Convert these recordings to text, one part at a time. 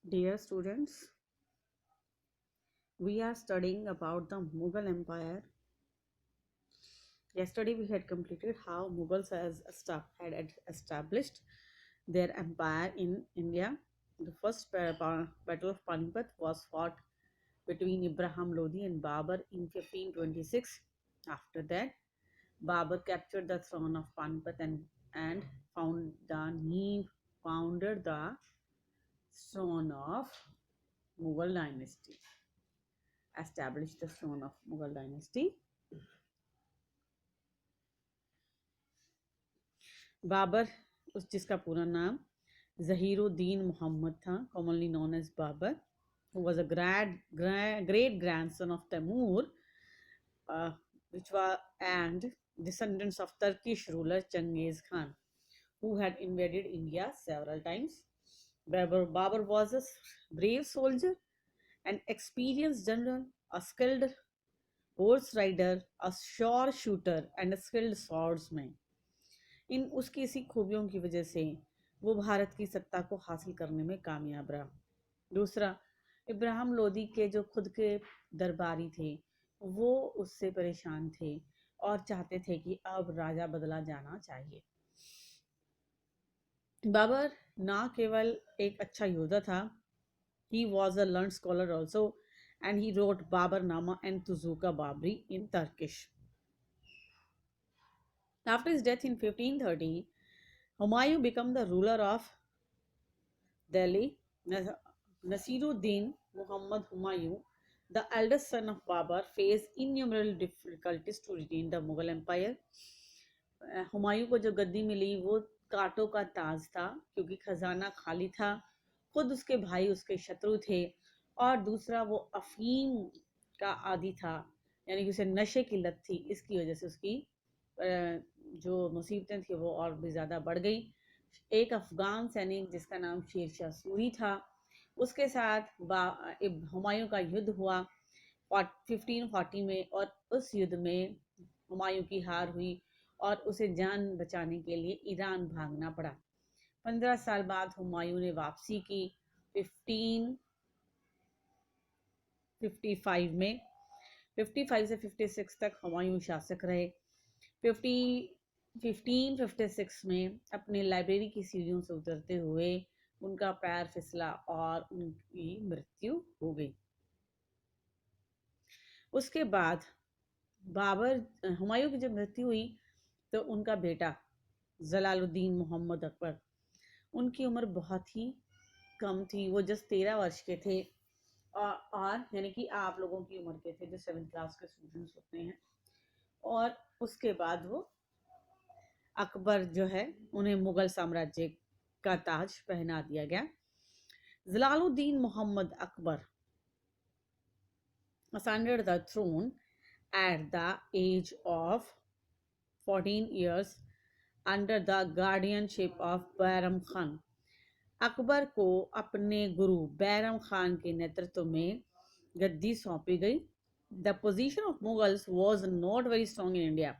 Dear students, we are studying about the Mughal Empire. Yesterday we had completed how Mughals had established their empire in India. The first battle of Panipat was fought between Ibrahim Lodi and Babur in 1526. After that, Babur captured the throne of Panipat and founded the throne of Mughal dynasty. Established the throne of Mughal dynasty. Babar जिसका पूरा नाम जहीरुद्दीन मोहम्मद था, commonly known as Babur, who was a great grandson of Timur, which was and descendants of Turkish ruler Genghis Khan, who had invaded India several times. Babur was a brave soldier, an experienced general, a skilled horse rider, a sure shooter, and a skilled swordsman. इन उसकी इसी खूबियों की वजह से वो भारत की सत्ता को हासिल करने में कामयाब रहा। दूसरा, इब्राहिम लोदी के जो खुद के दरबारी थे वो उससे परेशान थे और चाहते थे कि अब राजा बदला जाना चाहिए। बाबर ना केवल एक अच्छा योद्धा था, he was a learned scholar also, and he wrote Babarnama and Tuzuka Babri in Turkish. After his death in 1530, Humayun became the ruler of Delhi. Nasiruddin Muhammad Humayun, the eldest son of Babur, faced innumerable difficulties to retain the Mughal Empire. Humayun को जो गद्दी मिली वो कांटों का ताज था, क्योंकि खजाना खाली था, खुद उसके भाई उसके शत्रु थे, और दूसरा वो अफीम का आदी था, यानी कि उसे नशे की लत थी। इसकी वजह से उसकी जो मुसीबतें थी वो और भी ज़्यादा बढ़ गई। एक अफगान सैनिक जिसका नाम शेरशाह सूरी था, उसके साथ हुमायूं का युद्ध हुआ 1540 में, और उस युद्ध में हुमायूं की हार हुई और उसे जान बचाने के लिए ईरान भागना पड़ा। 15 साल बाद हुमायूं ने वापसी की 1555 में। 55 से 56 तक हुमायूं शासक रहे। 1556 में अपने लाइब्रेरी की सीढ़ियों से उतरते हुए उनका पैर फिसला और उनकी मृत्यु हो गई। उसके बाद हुमायूं की जब मृत्यु हुई तो उनका बेटा जलालुद्दीन मोहम्मद अकबर, उनकी उम्र बहुत ही कम थी, वो जस्ट 13 वर्ष के थे, और यानी कि आप लोगों की उम्र के थे जो 7th क्लास के स्टूडेंट्स होते हैं। और उसके बाद वो अकबर जो है उन्हें मुगल साम्राज्य का ताज पहना दिया गया। Jalaluddin Mohammad Akbar ascended the throne at the age of 14 years under the guardianship of Bairam Khan. Akbar को अपने गुरु बैरम खान के नेतृत्व में गद्दी सौंपी गई। The position of Mughals was not very strong in India.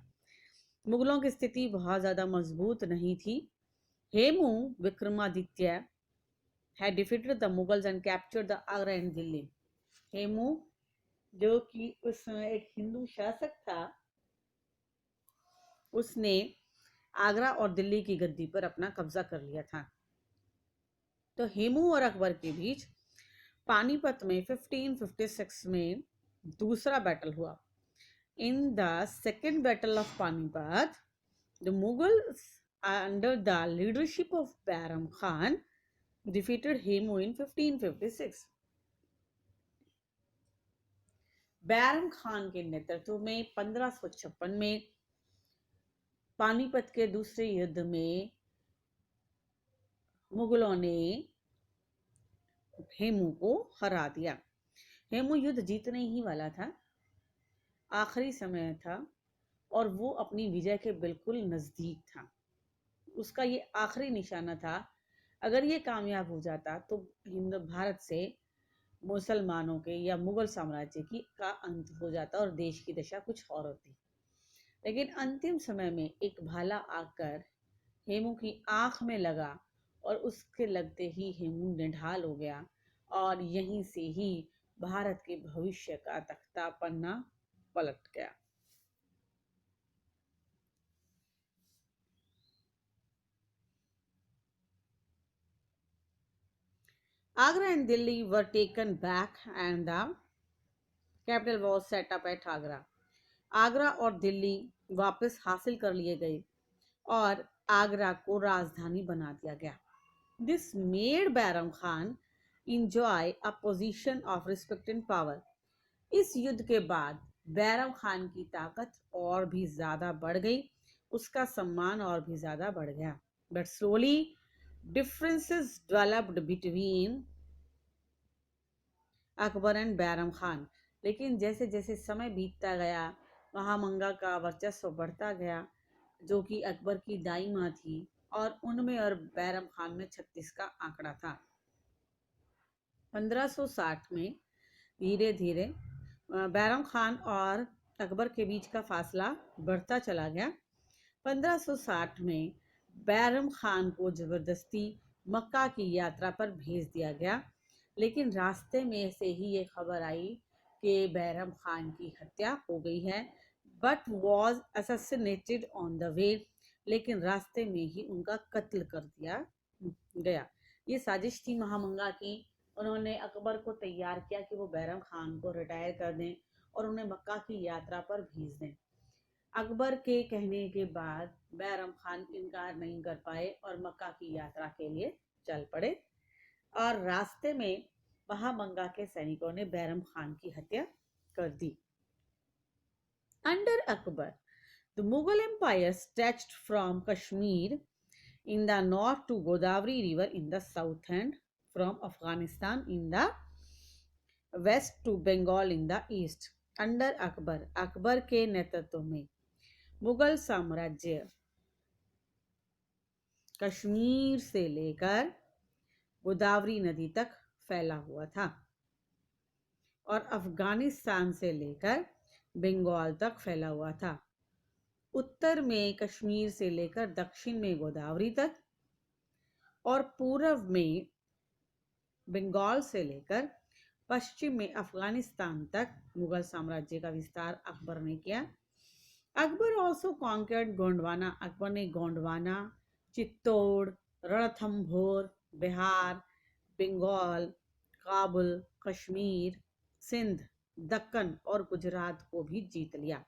मुगलों की स्थिति बहुत ज़्यादा मजबूत नहीं थी। Hemu Vikramaditya had defeated the Mughals and captured the Agra and Delhi. Hemu जो कि उस समय एक हिंदू शासक था, उसने आगरा और दिल्ली की गद्दी पर अपना कब्जा कर लिया था। तो हेमू और अकबर के बीच पानीपत में 1556 में दूसरा बैटल हुआ। In the second battle of Panipat, the Mughals, under the leadership of Bayram Khan, defeated Hemu in 1556. Bairam Khan के नेतृत्व में 1556 में पानीपत के दूसरे युद्ध में मुगलों ने हेमू को हरा दिया। हेमू युद्ध जीतने ही वाला था, आखिरी समय था और वो अपनी विजय के बिल्कुल नज़दीक था। उसका ये आखिरी निशाना था। अगर ये कामयाब हो जाता तो हिंद भारत से मुसलमानों के या मुगल साम्राज्य की का अंत हो जाता और देश की दशा कुछ और होती। लेकिन अंतिम समय में एक भाला आकर हेमू की आंख में लगा और उसके लगते ही हेमू निढाल हो गया और यहीं से ही भारत के भविष्य का तख्ता पन्ना पलट गया। Agra and Delhi were taken back and the capital was set up at Agra. Agra और दिल्ली वापस हासिल कर लिए गए और आगरा को राजधानी बना दिया गया। This made Bairam Khan enjoy a position of respect and power. इस युद्ध के बाद बैरम खान की ताकत और भी ज्यादा बढ़ गई, उसका सम्मान और भी ज्यादा बढ़ गया। But slowly differences developed between Akbar and Bairam Khan. लेकिन जैसे जैसे समय बीतता गया, महामंगा का वर्चस्व बढ़ता गया, जो कि अकबर की दाई माँ थी, और उनमें और बैरम खान में 36 का आंकड़ा था। 1560 में धीरे धीरे बैरम खान और अकबर के बीच का फासला बढ़ता चला गया। 1560 में बैरम खान को जबरदस्ती मक्का की यात्रा पर भेज दिया गया, लेकिन रास्ते में से ही ये खबर आई कि बैरम खान की हत्या हो गई है, but was assassinated on the way. लेकिन रास्ते में ही उनका कत्ल कर दिया गया। ये साजिश थी महामंगा की। उन्होंने अकबर को तैयार किया कि वो बैरम खान को रिटायर कर दें और उन्हें मक्का की यात्रा पर भेज दें। अकबर के कहने के बाद बैरम खान इनकार नहीं कर पाए और मक्का की यात्रा के लिए चल पड़े, और रास्ते में महामंगा के सैनिकों ने बैरम खान की हत्या कर दी। Under Akbar, the Mughal Empire stretched from Kashmir in the north to Godavari River in the south, and from Afghanistan in the west to Bengal in the east. Under Akbar, Akbar के नेतृत्व में मुगल साम्राज्य कश्मीर से लेकर गोदावरी नदी तक फैला हुआ था और अफगानिस्तान से लेकर बंगाल तक फैला हुआ था। उत्तर में कश्मीर से लेकर दक्षिण में गोदावरी तक और पूर्व में बंगाल से लेकर पश्चिम में अफगानिस्तान तक मुगल साम्राज्य का विस्तार अकबर ने किया। Akbar also conquered Gondwana. अकबर ने गोंडवाना, चित्तौड़, रणथंभौर, बिहार, बंगाल, काबुल, कश्मीर, सिंध, दक्कन और गुजरात को भी जीत लिया।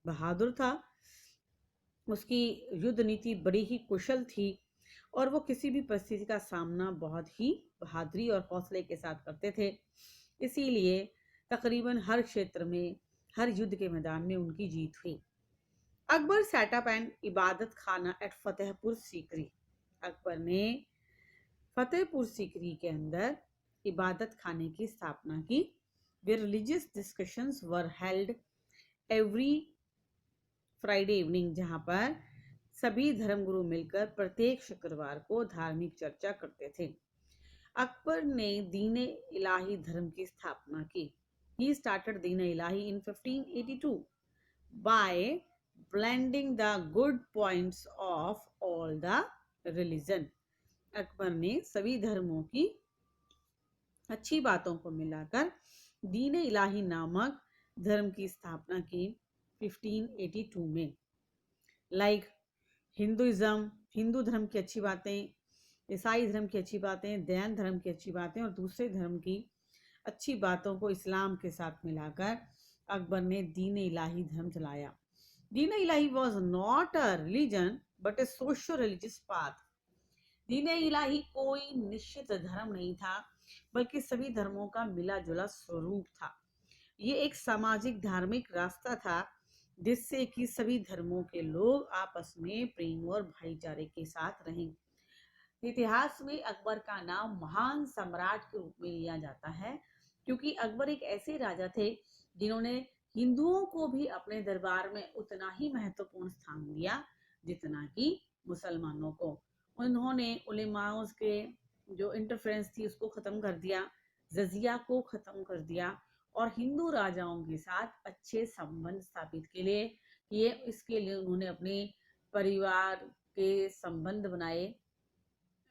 बहादुर था, उसकी युद्ध नीति बड़ी ही कुशल थी और वो किसी भी परिस्थिति का सामना बहुत ही बहादुरी और हौसले के साथ करते थे। इसीलिए तकरीबन हर क्षेत्र में, हर युद्ध के मैदान में उनकी जीत हुई। अकबर सेट अप एन इबादत खाना एट फतेहपुर सीकरी। अकबर ने फतेहपुर सीकरी के अंदर इबादत खाने की स्थापना की। Where religious discussions were held every Friday evening, जहाँ पर सभी धर्मगुरु मिलकर प्रत्येक शुक्रवार को धार्मिक चर्चा करते थे। अकबर ने दीन इलाही धर्म की स्थापना की। He started Deen Ilahi in 1582 by blending the good points of all the religion. Akbar ने सभी धर्मों की अच्छी बातों को मिलाकर दीन इलाही नामक धर्म की स्थापना की 1582 में। लाइक हिंदुइज्म, हिंदू धर्म की अच्छी बातें, ईसाई धर्म की अच्छी बातें, जैन धर्म की अच्छी बातें और दूसरे धर्म की अच्छी बातों को इस्लाम के साथ मिलाकर अकबर ने दीन इलाही धर्म चलाया। Din Ilahi was not a religion but a socio religious path. Din Ilahi कोई निश्चित धर्म नहीं था, बल्कि सभी धर्मों का मिला जुला स्वरूप था। ये एक सामाजिक धार्मिक रास्ता था जिससे कि सभी धर्मों के लोग आपस में प्रेम और भाईचारे के साथ रहें। इतिहास में अकबर का नाम महान सम्राट के रूप में लिया जाता है, क्योंकि अकबर एक ऐसे राजा थे जिन्होंने हिंदुओं को भी अपने दरबार में उतना ही महत्वपूर्ण स्थान दिया जितना कि मुसलमानों को। उन्होंने उलेमाओं के जो इंटरफेरेंस थी उसको खत्म कर दिया, जजिया को खत्म कर दिया और हिंदू राजाओं के साथ अच्छे संबंध स्थापित के लिए इसके लिए उन्होंने अपने परिवार के संबंध बनाए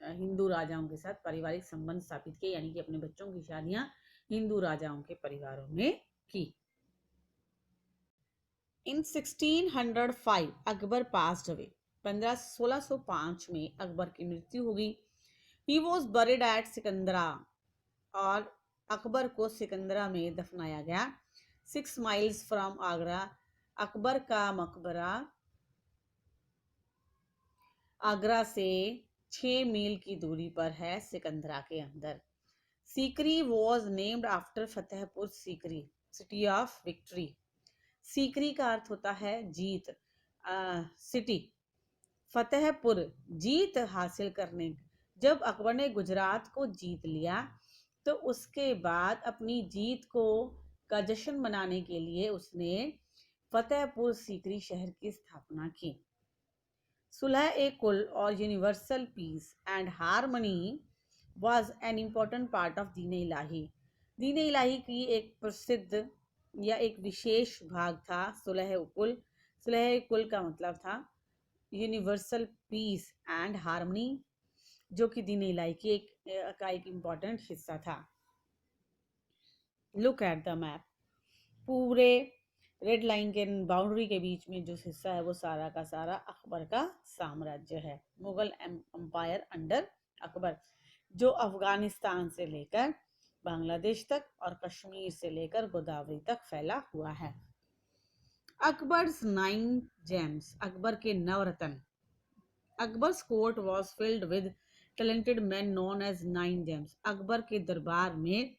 हिंदू राजाओं के साथ पारिवारिक संबंध स्थापित किए, यानी कि अपने बच्चों की शादियां हिंदू राजाओं के परिवारों में की। इन 1605 अकबर पास्ड अवे, 1605 में अकबर की मृत्यु हो गई। He was buried at Sikandra, और अकबर को सिकंदरा में दफनाया गया। 6 माइल्स फ्रॉम आगरा, अकबर का मकबरा आगरा से 6 मील की दूरी पर है, सिकंदरा के अंदर। Sikri was named after Fatehpur Sikri, city of victory. Sikri का अर्थ होता है जीत, सिटी। फतेहपुर, जीत हासिल करने। जब अकबर ने गुजरात को जीत लिया तो उसके बाद अपनी जीत को का जश्न मनाने के लिए उसने फतेहपुर सीकरी शहर की स्थापना की। सुलह ए कुल और universal peace and harmony was an important part of दीन इलाही। दीन इलाही की एक प्रसिद्ध या एक विशेष भाग था सुलह कुल। सुलह कुल का मतलब था यूनिवर्सल पीस एंड हारमनी, जो कि दीन इलाही की एक इम्पोर्टेंट हिस्सा था। Look at the map. पूरे रेड लाइन के बाउंड्री के बीच में जो हिस्सा है वो सारा का सारा अकबर का साम्राज्य है, मुगल एम्पायर अंडर अकबर, जो अफगानिस्तान से लेकर बांग्लादेश तक और कश्मीर से लेकर गोदावरी तक फैला हुआ है। अकबर्स 9 जेम्स, अकबर के नवरत्न। Akbar's court was filled with talented man known as 9 gems. Akbar के दरबार में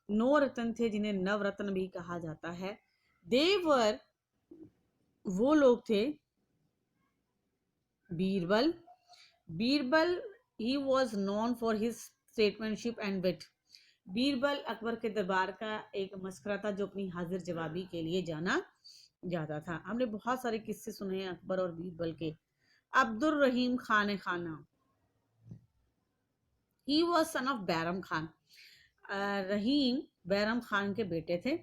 9 रत्न थे जिन्हें नवरत्न भी कहा जाता है। देवर, वो लोग थे Birbal. Birbal, he was known for his statesmanship and wit. Birbal Akbar के दरबार का एक मस्करा था जो अपनी हाजिर जवाबी के लिए जाना जाता था। हमने बहुत सारे किस्से सुने हैं अकबर और बीरबल के। Abdul Rahim Khan Khana, he was son of Bairam Khan. Rahim Bairam Khan के बेटे थे।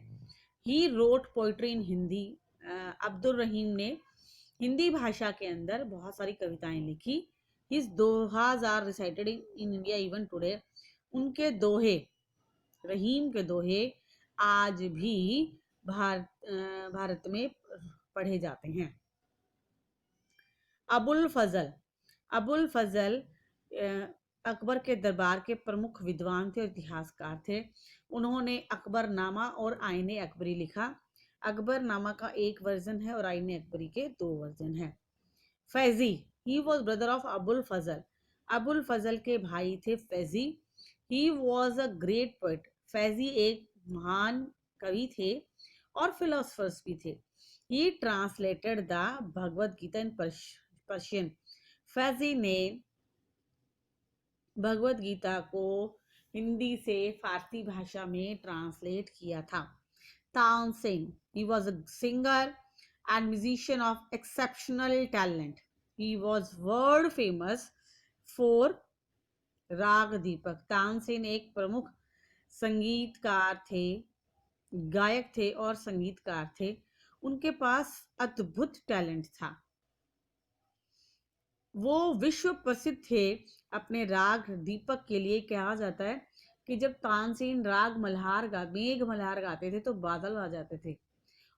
He wrote poetry in Hindi. Abdul Rahim ने हिंदी भाषा के अंदर बहुत सारी कविताएं लिखी। His dohas are recited in India even today. उनके दोहे, रहीम के दोहे आज भी भारत में पढ़े जाते हैं। अबुल फजल, अबुल फजल अकबर के दरबार के प्रमुख विद्वान थे और इतिहासकार थे। उन्होंने अकबरनामा और आईने अकबरी लिखा। अकबरनामा का एक वर्जन है और आईने अकबरी के 2 वर्जन है। Faizi, he was brother of Abul Fazal. Abul Fazal के भाई थे Faizi. He was a great poet. Faizi एक महान कवि थे और फिलोसफर्स भी थे। He translated the Bhagavad Gita in Persian. Faizi ने भगवद गीता को हिंदी से फारसी भाषा में ट्रांसलेट किया था। Tansen, he was a singer and musician of exceptional talent. He was world famous for राग दीपक। तानसेन एक प्रमुख संगीतकार थे, गायक थे और संगीतकार थे। उनके पास अद्भुत टैलेंट था। वो विश्व प्रसिद्ध थे अपने राग दीपक के लिए। कहा जाता है कि जब तानसेन राग मल्हार मेघ मल्हार गाते थे तो बादल आ जाते थे,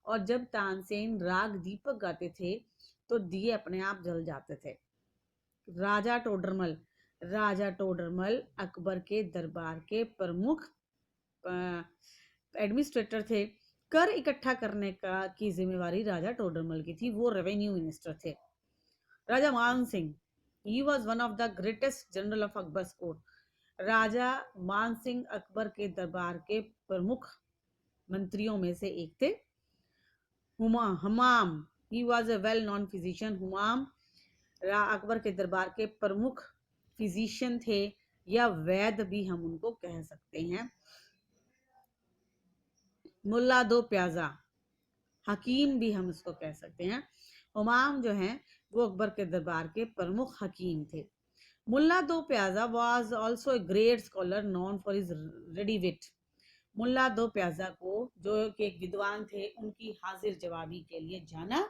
और जब तानसेन राग दीपक गाते थे तो दिए अपने आप जल जाते थे। राजा टोडरमल, राजा टोडरमल अकबर के दरबार के प्रमुख एडमिनिस्ट्रेटर थे। कर इकट्ठा करने की जिम्मेवारी राजा टोडरमल की थी, वो रेवेन्यू मिनिस्टर थे। राजा मान Singh, he was one of the greatest general of Akbar's court. राजा मान सिंह अकबर के दरबार के प्रमुख मंत्रियों में से एक थे। हमाम, he was a well known physician. Humam Akbar के दरबार के प्रमुख फिजिशियन थे, या वैद्य भी हम उनको कह सकते हैं। मुल्ला दो प्याजा, हकीम भी हम इसको कह सकते हैं। हुमाम जो हैं वो अकबर के दरबार के प्रमुख हकीम थे। Mulla Do Pyaza was also a great scholar known for his ready wit. Mulla Do Pyaza को, जो कि एक विद्वान थे, उनकी हाजिर जवाबी के लिए जाना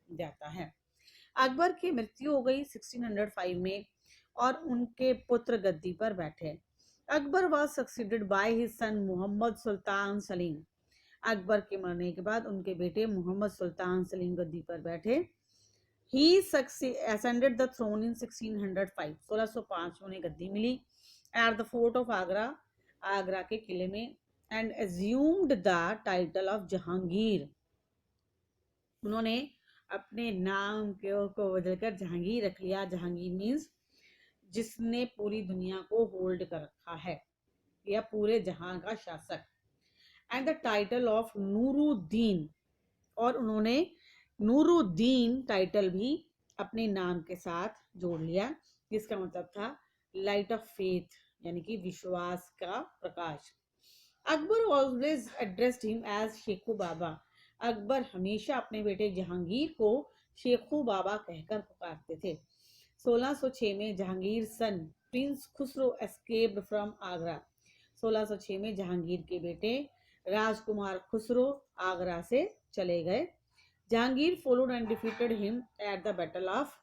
जाता है। अकबर की मृत्यु हो गई 1605 में। और उनके पुत्र गद्दी पर बैठे। Akbar was succeeded by his son Mohammad Sultan Salim. Akbar के मरने के बाद उनके बेटे मोहम्मद सुल्तान सलीम गद्दी पर बैठे। He ascended the throne in 1605. 1605 में उन्हें गद्दी मिली at the fort of Agra, Agra के किले में, and assumed the title of Jahangir. उन्होंने अपने नाम को बदलकर जहांगीर रख लिया। जहांगीर मीन्स जिसने पूरी दुनिया को होल्ड कर रखा है या पूरे जहां का शासक। And the title of Nooruddin, और उन्होंने नूरुद्दीन टाइटल भी अपने नाम के साथ जोड़ लिया, जिसका मतलब था लाइट ऑफ फेथ, यानी कि विश्वास का प्रकाश। Akbar always addressed him as Shekhu Baba. Akbar हमेशा अपने बेटे जहांगीर को शेखू बाबा कहकर पुकारते थे। 1606 में Jahangir son prince Khusrau escaped from Agra. 1606 में जहांगीर के बेटे राजकुमार खुसरो आगरा से चले गए। Jahangir followed and defeated him at the battle of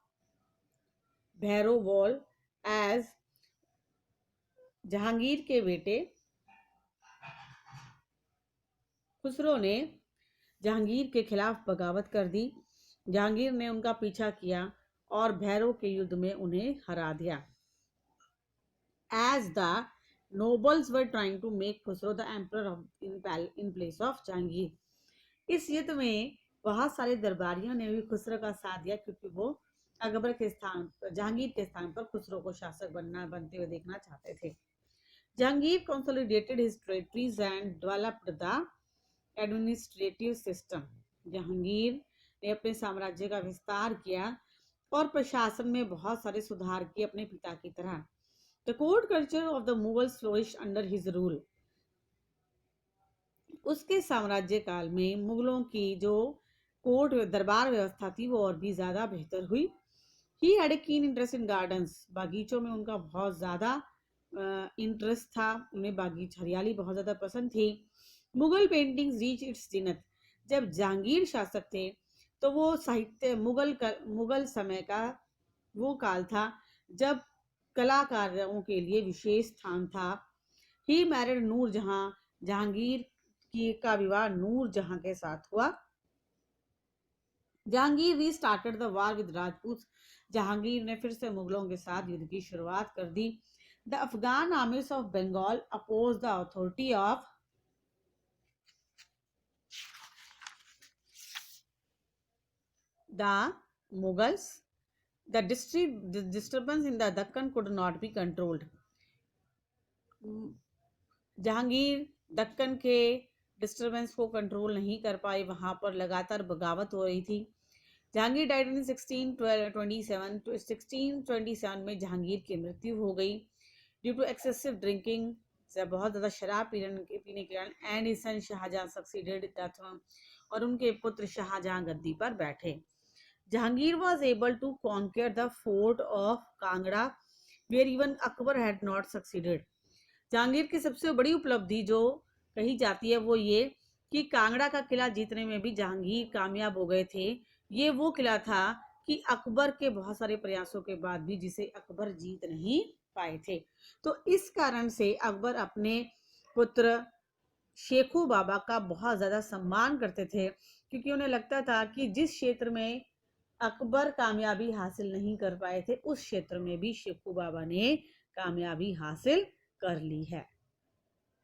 Bhairowal as Jahangir के बेटे खुसरो ने जहांगीर के खिलाफ बगावत कर दी। जहांगीर ने उनका पीछा किया और भैरव के युद्ध में उन्हें हरा दिया। As the nobles were trying to make Khusrau the emperor in place of Jahangir. इस युद्ध में बहुत सारे दरबारियों ने भी खुसरो का साथ दिया, क्योंकि वो अकबर के स्थान पर, जहांगीर के स्थान पर खुसरो को शासक बनते हुए देखना चाहते थे। Jahangir consolidated his territories and developed the administrative system. Jahangir ने अपने साम्राज्य का विस्तार किया और प्रशासन में बहुत सारे सुधार किए अपने पिता की तरह। The court culture of the Mughals flourished under his rule. उसके साम्राज्य काल में मुगलों की जो कोर्ट दरबार व्यवस्था थी वो और भी ज्यादा बेहतर हुई। He had a keen interest in gardens. बागीचों में उनका बहुत ज्यादा इंटरेस्ट था, उन्हें बागीच हरियाली बहुत ज्यादा पसंद थी। Mughal paintings reach its zenith. जब जहांगीर शासक थे तो वो साहित्य मुगल समय का वो काल था जब कलाकारों के लिए विशेष स्थान था। ही मैरिड नूर जहां। जहांगीर का विवाह नूर जहां के साथ हुआ। Jahangir restarted the war with Rajput. Jahangir ने फिर से मुगलों के साथ युद्ध की शुरुआत कर दी। The Afghan armies of Bengal oppose the authority of the Mughals. The disturbance in the Deccan could not be controlled. Jahangir Deccan के डिस्टर्बेंस को कंट्रोल नहीं कर पाए, वहां पर लगातार बगावत हो रही थी। जहांगीर डाइड इन 1627 में जहांगीर की मृत्यु हो गई ड्यू टू एक्सेसिव ड्रिंकिंग, बहुत ज्यादा शराब पीने के कारण। And his son Shah Jahan succeeded the throne, और उनके पुत्र शाहजहां गद्दी पर बैठे। Jahangir was able to conquer the fort of Kangra where even Akbar had not succeeded. Jahangir की सबसे बड़ी उपलब्धि जो कही जाती है वो ये कि कांगड़ा का किला जीतने में भी जहांगीर कामयाब हो गए थे। ये वो किला था कि अकबर के बहुत सारे प्रयासों के बाद भी जिसे अकबर जीत नहीं पाए थे। तो इस कारण से अकबर अपने पुत्र शेखू बाबा का बहुत ज्यादा सम्मान करते थे, क्योंकि उन्हें लगता था कि जिस क्षेत्र में अकबर कामयाबी हासिल नहीं कर पाए थे उस क्षेत्र में भी शेखू बाबा ने कामयाबी हासिल कर ली है।